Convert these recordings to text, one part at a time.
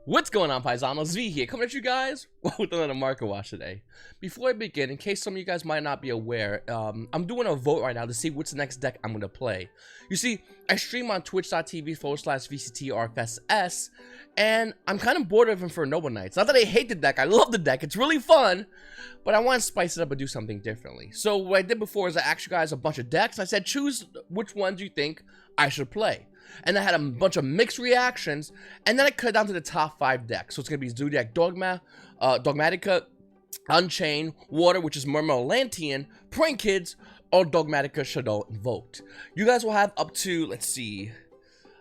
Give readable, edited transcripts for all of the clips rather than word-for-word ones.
What's going on, Paisanos? V here, coming at you guys with another market watch today. Before I begin, in case some of you guys might not be aware, I'm doing a vote right now to see what's the next deck I'm going to play. You see, I stream on twitch.tv/VCTRFSS, and I'm kind of bored of Inferno Nights. Not that I hate the deck, I love the deck, it's really fun, but I want to spice it up and do something differently. So what I did before is I asked you guys a bunch of decks. I said, choose which ones you think I should play. And I had a bunch of mixed reactions, and then I cut it down to the top 5 decks. So it's going to be Zoodiac Dogmatica, Unchained, Water, which is Mermalantian, Prank Kids, or Dogmatica Shadow Invoked. You guys will have up to, let's see,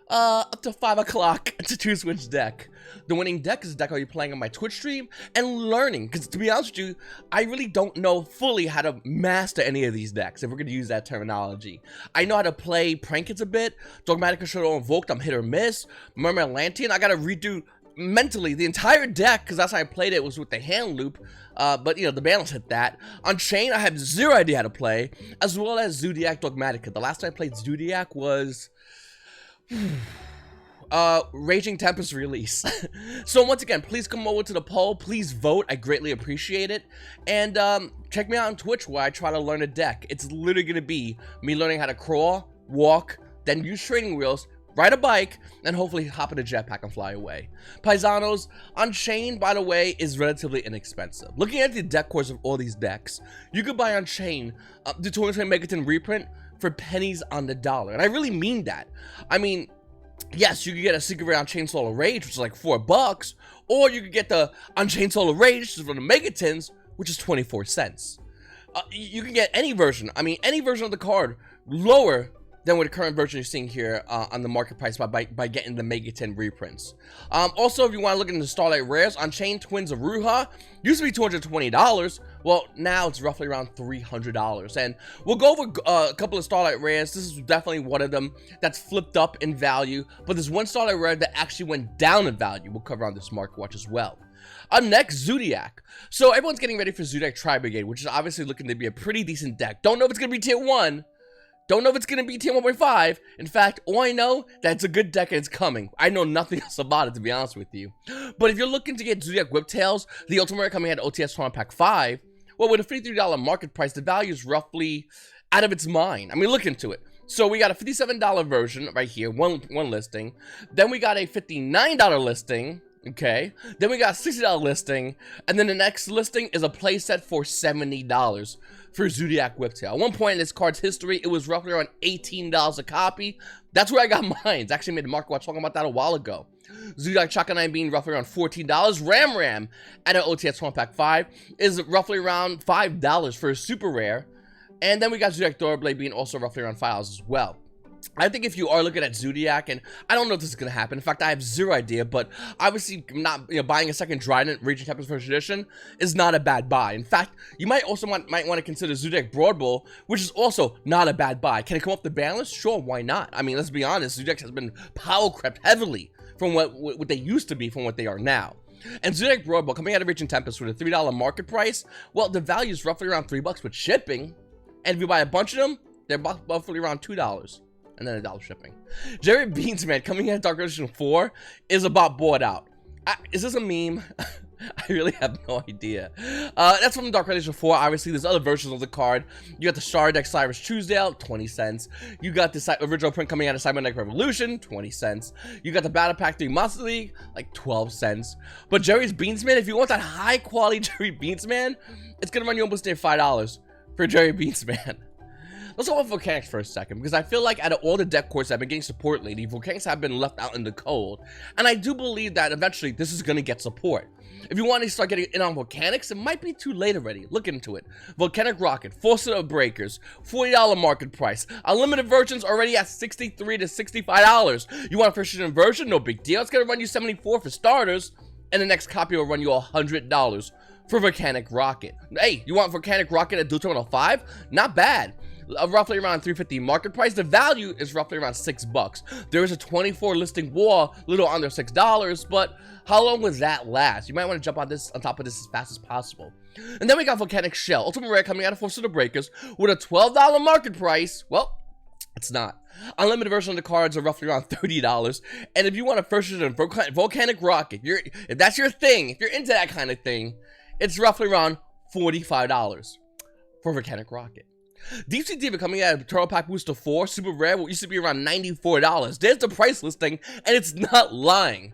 up to 5 o'clock to choose which deck. The winning deck is a deck I'll be playing on my Twitch stream and learning, because to be honest with you, I really don't know fully how to master any of these decks, if we're going to use that terminology. I know how to play Prank Kids a bit, Dogmatica Shadow Invoked, I'm hit or miss, Mermalantian, I got to redo mentally the entire deck, because that's how I played it, was with the hand loop, but you know, the balance hit that. Unchained, I have zero idea how to play, as well as Zoodiac Dogmatica. The last time I played Zoodiac was Raging Tempest release. So once again, please come over to the poll, please vote, I greatly appreciate it, and check me out on Twitch where I try to learn a deck. It's literally gonna be me learning how to crawl, walk, then use training wheels, ride a bike, and hopefully hop in a jetpack and fly away. Paisanos, Unchained, by the way, is relatively inexpensive. Looking at the deck cores of all these decks, you could buy Unchained, the 2020 Megaton reprint, for pennies on the dollar, and I really mean that. I mean, yes, you could get a Secret Rare Unchained Solar Rage, which is like $4, or you could get the Unchained Solar Rage, which is from the Megatons, which is 24 cents. You can get any version, I mean, any version of the card lower than what the current version you're seeing here on the market price by getting the Megaton reprints. Also, if you want to look into the Starlight Rares, Unchained Twins of Ruha used to be $220. Well, now it's roughly around $300. And we'll go over a couple of Starlight Rares. This is definitely one of them that's flipped up in value, but there's one Starlight Rare that actually went down in value. We'll cover on this market watch as well. Up next, Zoodiac. So everyone's getting ready for Zoodiac Tri-Brigade, which is obviously looking to be a pretty decent deck. Don't know if it's going to be tier 1. Don't know if it's going to be tier 1.5. In fact, all I know that it's a good deck and it's coming. I know nothing else about it, to be honest with you. But if you're looking to get Zoodiac Whiptails, the Ultimate Rare coming out of OTS Tournament Pack 5, well, with a $53 market price, the value is roughly out of its mind. I mean, look into it. So we got a $57 version right here, one listing. Then we got a $59 listing. Okay, then we got a $60 listing, and then the next listing is a playset for $70 for Zoodiac Whiptail. At one point in this card's history, it was roughly around $18 a copy. That's where I got mine. It's actually made a market watch talking about that a while ago. Zoodiac Chakanine being roughly around $14. Ram at an OTS 1 Pack 5 is roughly around $5 for a super rare. And then we got Zoodiac Doorblade being also roughly around $5 as well. I think if you are looking at Zoodiac, and I don't know if this is going to happen, in fact, I have zero idea, but obviously not, buying a second Trident Raging Tempest First Edition is not a bad buy. In fact, you might also might want to consider Zoodiac Broad Bowl, which is also not a bad buy. Can it come up the balance? Sure, why not? I mean, let's be honest, Zoodiac has been power crept heavily from what they used to be from what they are now. And Zoodiac Broad Bowl coming out of Raging Tempest with a $3 market price, well, the value is roughly around $3 with shipping, and if you buy a bunch of them, they're roughly around $2. And then $1 shipping. Jerry Beansman coming in at Dark Edition 4 is about bought out. Is this a meme? I really have no idea. That's from Dark Edition 4. Obviously, there's other versions of the card. You got the Star Deck Cyrus Truesdale, 20 cents. You got the original print coming out of Cybernetic Revolution, 20 cents. You got the Battle Pack 3 Monster League, like 12 cents. But Jerry's Beansman, if you want that high quality Jerry Beansman, it's gonna run you almost near $5 for Jerry Beansman. Let's talk about Volcanics for a second, because I feel like out of all the deck cores that have been getting support lately, Volcanics have been left out in the cold. And I do believe that eventually this is going to get support. If you want to start getting in on Volcanics, it might be too late already. Look into it. Volcanic Rocket, 4 set of breakers, $40 market price. Unlimited versions already at $63 to $65. You want a first edition version? No big deal. It's going to run you $74 for starters, and the next copy will run you $100 for Volcanic Rocket. Hey, you want Volcanic Rocket at Dual Terminal 5? Not bad. Roughly around $350 market price. The value is roughly around $6. There is a 24 listing wall, little under $6, but how long will that last? You might want to jump on top of this as fast as possible. And then we got Volcanic Shell, Ultimate Rare coming out of 4 Super Breakers with a $12 market price. Well, It's not. Unlimited version of the cards are roughly around $30. And if you want a first edition Volcanic Rocket, if that's your thing, if you're into that kind of thing, it's roughly around $45 for Volcanic Rocket. Sea Diva coming out of Turtle Pack Booster 4, Super Rare, what used to be around $94. There's the price listing, and it's not lying.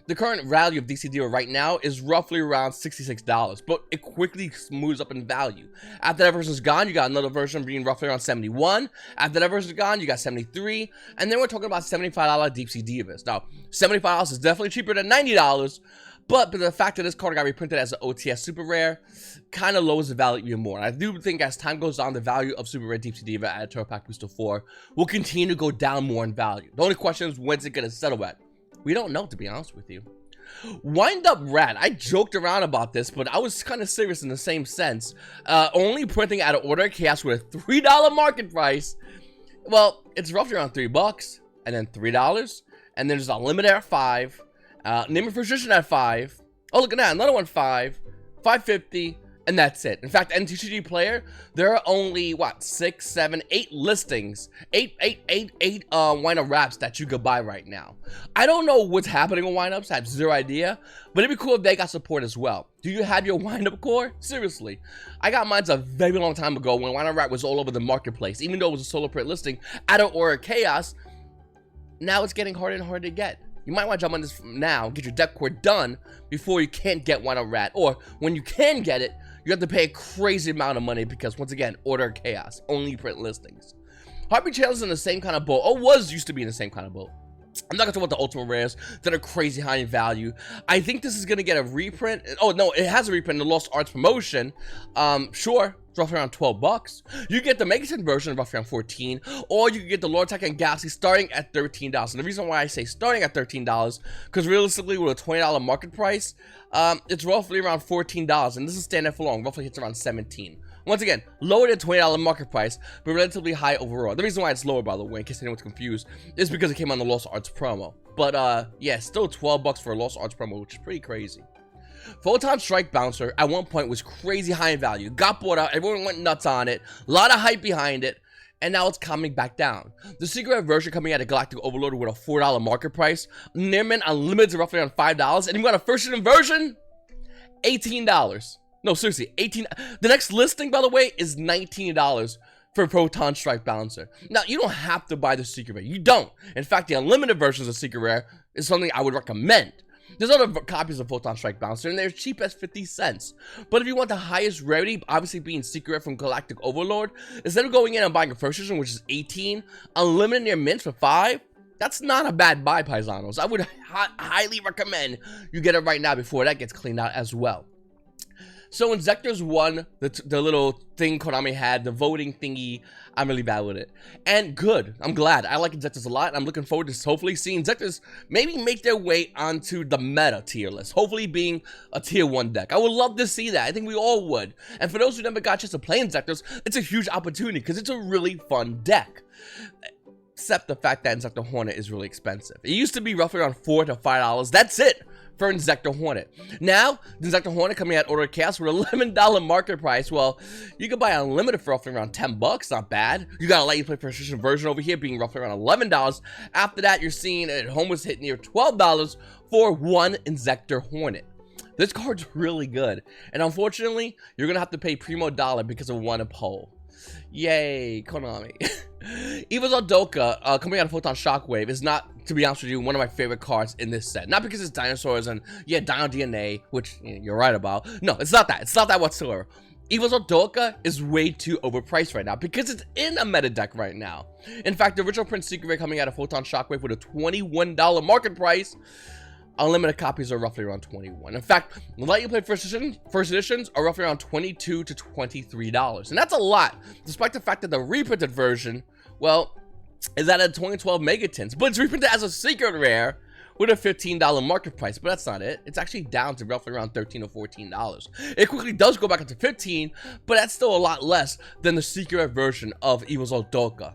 The current value of Sea Diva right now is roughly around $66, but it quickly moves up in value. After that version's gone, you got another version being roughly around $71. After that version's gone, you got $73. And then we're talking about $75 Sea Divas. Now, $75 is definitely cheaper than $90, but the fact that this card got reprinted as an OTS Super Rare kind of lowers the value even more. And I do think as time goes on, the value of Super Rare Sea Diva at Turtle Pack Booster 4 will continue to go down more in value. The only question is, when's it going to settle at? We don't know, to be honest with you. Wind Up Rat. I joked around about this, but I was kind of serious in the same sense. Only printing out of Order Chaos with a $3 market price. Well, it's roughly around $3, and then $3, and then there's a limit at $5. Name of Precision at $5. Oh, look at that, another one $5, $5.50, and that's it. In fact, NTCG Player, there are only what 6, 7, 8 listings, eight wind-up wraps that you could buy right now. I don't know what's happening with wind-ups. I have zero idea, but it'd be cool if they got support as well. Do you have your wind-up core? Seriously, I got mine a very long time ago when wind-up wrap was all over the marketplace. Even though it was a solo print listing out of Aura Chaos, now it's getting harder and harder to get. You might want to jump on this now, get your deck core done before you can't get wind-up rat, or when you can get it, you have to pay a crazy amount of money because, once again, Order Chaos, only print listings. Harpie Channeler's in the same kind of boat, or used to be in the same kind of boat. I'm not going to talk about the Ultimate Rares that are crazy high in value. I think this is going to get a reprint. Oh, no, it has a reprint in the Lost Arts promotion. Sure, it's roughly around $12. You get the Megaton version roughly around $14, or you can get the Lord Tech and Galaxy starting at $13. And the reason why I say starting at $13, because realistically, with a $20 market price, it's roughly around $14, and this is standard for long, roughly hits around $17. Once again, lower than $20 market price, but relatively high overall. The reason why it's lower, by the way, in case anyone's confused, is because it came on the Lost Arts promo. But yeah, still $12 for a Lost Arts promo, which is pretty crazy. Photon Strike Bouncer at one point was crazy high in value, got bought out, everyone went nuts on it, a lot of hype behind it, and now it's coming back down. The secret version coming out of Galactic Overlord with a $4 market price, Nearman Unlimited is roughly around $5, and you got a first edition version, $18. No, seriously, $18. The next listing, by the way, is $19 for Photon Strike Balancer. Now, you don't have to buy the Secret Rare. You don't. In fact, the unlimited versions of Secret Rare is something I would recommend. There's other copies of Photon Strike Balancer, and they're cheap as 50 cents. But if you want the highest rarity, obviously being Secret Rare from Galactic Overlord, instead of going in and buying a first edition, which is $18, unlimited near mint for $5, that's not a bad buy, Paisanos. I would highly recommend you get it right now before that gets cleaned out as well. So Inzector's won the little thing Konami had, the voting thingy. I'm really bad with it. And good. I'm glad. I like Inzectors a lot. And I'm looking forward to hopefully seeing Inzectors maybe make their way onto the meta tier list. Hopefully being a tier 1 deck. I would love to see that. I think we all would. And for those who never got a chance to play Inzectors, it's a huge opportunity because it's a really fun deck. Except the fact that Inzector Hornet is really expensive. It used to be roughly around $4 to $5. That's it for Inzector Hornet. Now, the Inzector Hornet coming out Order Chaos with a $11 market price. Well, you can buy Unlimited for roughly around $10. Not bad. You got a Let You Play Precision version over here being roughly around $11. After that, you're seeing it almost hit near $12 for one Inzector Hornet. This card's really good. And unfortunately, you're going to have to pay Primo Dollar because of one poll. Yay, Konami. Eva's Aldoka, coming out of Photon Shockwave, is not, to be honest with you, one of my favorite cards in this set. Not because it's dinosaurs and, yeah, Dino DNA, which you're right about. No, it's not that. It's not that whatsoever. Eva's Aldoka is way too overpriced right now because it's in a meta deck right now. In fact, the original print Secret Rare coming out of Photon Shockwave with a $21 market price, unlimited copies are roughly around $21. In fact, Let You Play first editions are roughly around $22 to $23. And that's a lot, despite the fact that the reprinted version, well, is at a 2012 Megatons, but it's reprinted as a Secret Rare with a $15 market price. But that's not it. It's actually down to roughly around $13 or $14. It quickly does go back up to $15, but that's still a lot less than the Secret Rare version of Eva's Aldoka.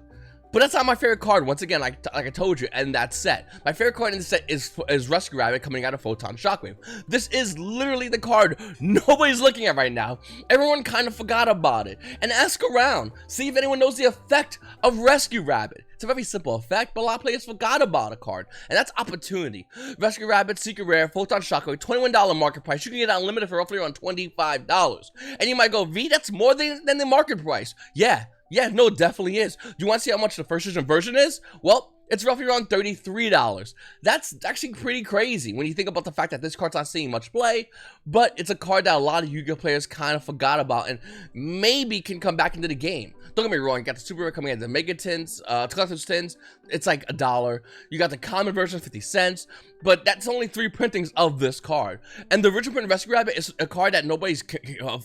But that's not my favorite card, once again, like I told you, and that set. My favorite card in the set is Rescue Rabbit coming out of Photon Shockwave. This is literally the card nobody's looking at right now. Everyone kind of forgot about it. And ask around, see if anyone knows the effect of Rescue Rabbit. It's a very simple effect, but a lot of players forgot about a card, and that's Opportunity. Rescue Rabbit, Secret Rare, Photon Shockwave, $21 market price. You can get it unlimited for roughly around $25. And you might go, V, that's more than the market price. Yeah, no, it definitely is. Do you want to see how much the first edition version is? Well, it's roughly around $33. That's actually pretty crazy when you think about the fact that this card's not seeing much play, but it's a card that a lot of Yu-Gi-Oh players kind of forgot about and maybe can come back into the game. Don't get me wrong, you got the Super Rare coming in, the Mega Tins, Collector's Tins, it's like $1. You got the common version, 50 cents, but that's only 3 printings of this card. And the original print Rescue Rabbit is a card that nobody's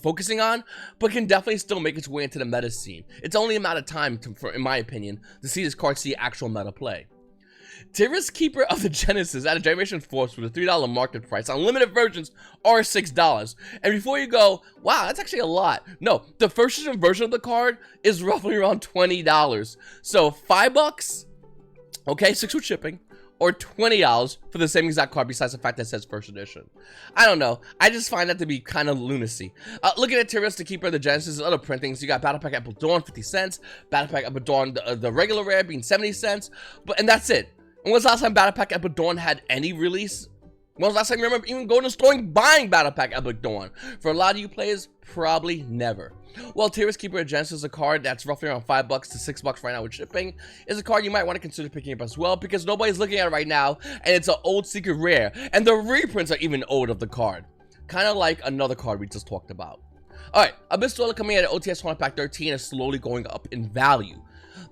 focusing on, but can definitely still make its way into the meta scene. It's only a matter of time, in my opinion, to see this card see actual meta play. Tyrus Keeper of the Genesis at a Generation Force with a $3 market price. Unlimited versions are $6. And before you go, wow, that's actually a lot. No, the first edition version of the card is roughly around $20. So $5, okay, 6 with shipping, or $20 for the same exact card besides the fact that it says first edition. I don't know. I just find that to be kind of lunacy. Looking at Tyrus, the Keeper of the Genesis, other printings, you got Battle Pack Apple Dawn, 50 cents. Battle Pack Apple Dawn, the regular rare being 70 cents. And that's it. When was the last time Battle Pack Epic Dawn had any release? When was the last time you remember even going to the store and buying Battle Pack Epic Dawn? For a lot of you players, probably never. Well, Tyrus Keeper of Genesis is a card that's roughly around $5 to $6 right now with shipping. Is a card you might want to consider picking up as well because nobody's looking at it right now, and it's an old secret rare, and the reprints are even old of the card. Kind of like another card we just talked about. Alright, Abyss Dweller coming in at OTS 1 Pack 13 is slowly going up in value.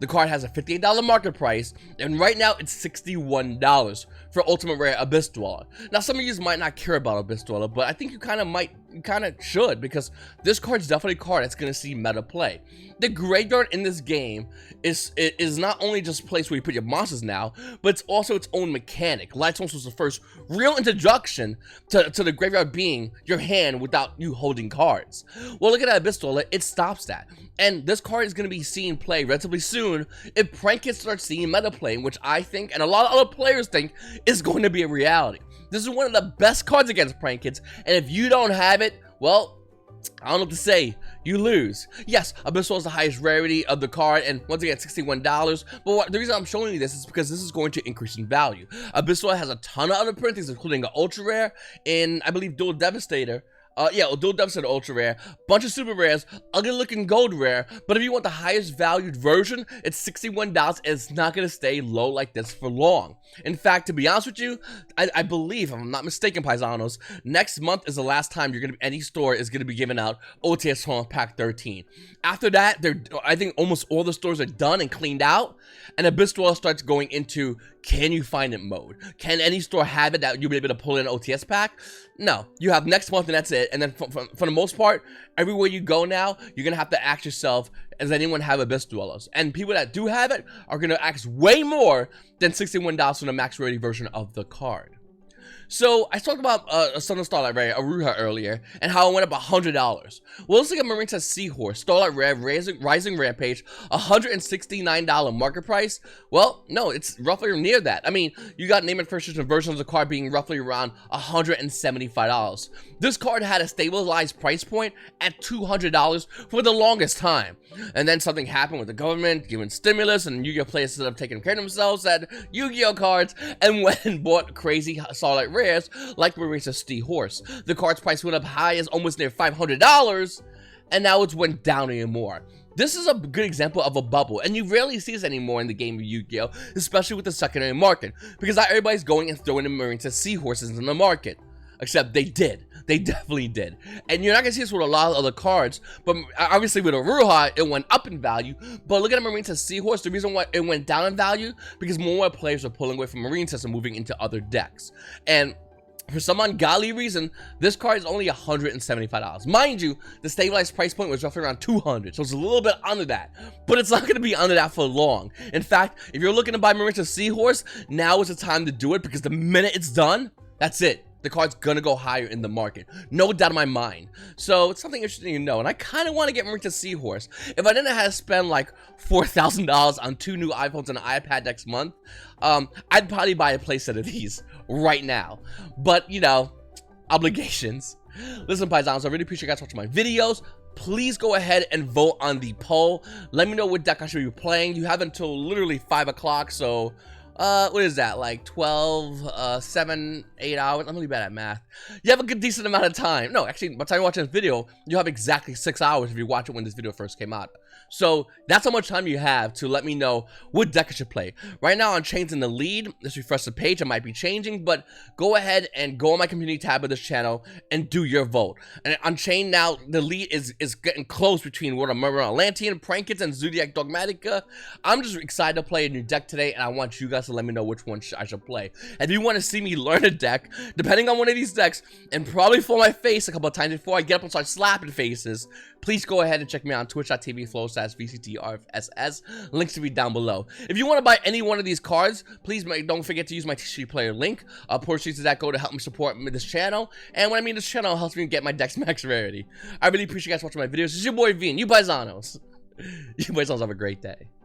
The card has a $58 market price, and right now it's $61 for Ultimate Rare Abyss Dweller. Now, some of you might not care about Abyss Dweller, but I think you kind of should, because this card's definitely a card that's going to see meta play. The graveyard in this game is not only just a place where you put your monsters now, but it's also its own mechanic. Light Source was the first real introduction to the graveyard being your hand without you holding cards. Well, look at that Abyss Dweller, it stops that. And this card is going to be seeing play relatively soon if Prankit starts seeing meta play, which I think, and a lot of other players think, is going to be a reality. This is one of the best cards against Prankits, and if you don't have it, well, I don't know what to say. You lose. Yes, Abyssal is the highest rarity of the card, and once again, $61. But the reason I'm showing you this is because this is going to increase in value. Abyssal has a ton of other printings, including an Ultra Rare and I believe Dual Devastator. Dual Devastator Ultra Rare, bunch of Super Rares, ugly looking Gold Rare, but if you want the highest valued version, it's $61, and it's not going to stay low like this for long. In fact, to be honest with you, I believe, if I'm not mistaken, Paisanos, next month is the last time any store is going to be giving out OTS Home Pack 13. After that, I think almost all the stores are done and cleaned out, and Abyss Dweller starts going into can you find it mode. Can any store have it that you'll be able to pull in an OTS pack? No, you have next month and that's it. And then for the most part, everywhere you go now, you're gonna have to ask yourself, does anyone have Abyss Dwellers? And people that do have it are gonna ask way more than $61 for the max rarity version of the card. So, I talked about Sun Starlight Rare, Aruha, earlier, and how it went up $100. Well, let's look at Marine Test Seahorse, Starlight Rare, Rising Rampage, $169 market price. Well, no, it's roughly near that. I mean, you got name and first edition versions of the card being roughly around $175. This card had a stabilized price point at $200 for the longest time. And then something happened with the government giving stimulus, and Yu-Gi-Oh players instead of taking care of themselves had Yu-Gi-Oh cards and went and bought crazy Starlight Rares like Marine Test Seahorse. The card's price went up high as almost near $500, and now it's went down even more. This is a good example of a bubble, and you rarely see this anymore in the game of Yu-Gi-Oh, especially with the secondary market, because not everybody's going and throwing the Marine Test Seahorses in the market. Except they did. They definitely did. And you're not going to see this with a lot of other cards, but obviously with Aruha, it went up in value. But look at the Marine Test Seahorse. The reason why it went down in value, because more players are pulling away from Marine Test and moving into other decks. And for some ungodly reason, this card is only $175. Mind you, the stabilized price point was roughly around $200, so it's a little bit under that. But it's not going to be under that for long. In fact, if you're looking to buy Marine Test Seahorse, now is the time to do it, because the minute it's done, that's it. The card's gonna go higher in the market. No doubt in my mind. So it's something interesting to know. And I kind of want to get Marine Test Seahorse. If I didn't have to spend like $4,000 on 2 new iPhones and an iPad next month, I'd probably buy a playset of these right now. But, you know, obligations. Listen, Paisanos, I really appreciate you guys watching my videos. please go ahead and vote on the poll. Let me know what deck I should be playing. You have until literally 5 o'clock, so what is that, like 12, 7, 8 hours? I'm really bad at math. You have a good decent amount of time. No, actually, by the time you're watching this video, you have exactly 6 hours if you watch it when this video first came out. So that's how much time you have to let me know what deck I should play. Right now, Unchained's in the lead. Let's refresh the page. It might be changing, but go ahead and go on my community tab of this channel and do your vote. And Unchained now, the lead is getting close between World of Murder, Atlantean, Prankets, and Zoodiac Dogmatica. I'm just excited to play a new deck today, and I want you guys to let me know which one I should play. If you want to see me learn a deck, depending on one of these decks, and probably for my face a couple of times before I get up and start slapping faces, please go ahead and check me out on twitch.tv/VCTRFSS. Links to be down below. If you want to buy any one of these cards, please don't forget to use my TCG Player link. Proceeds of that go to help me support this channel. And when I mean this channel, it helps me get my decks max rarity. I really appreciate you guys watching my videos. This is your boy V, and you Paisanos. You Paisanos have a great day.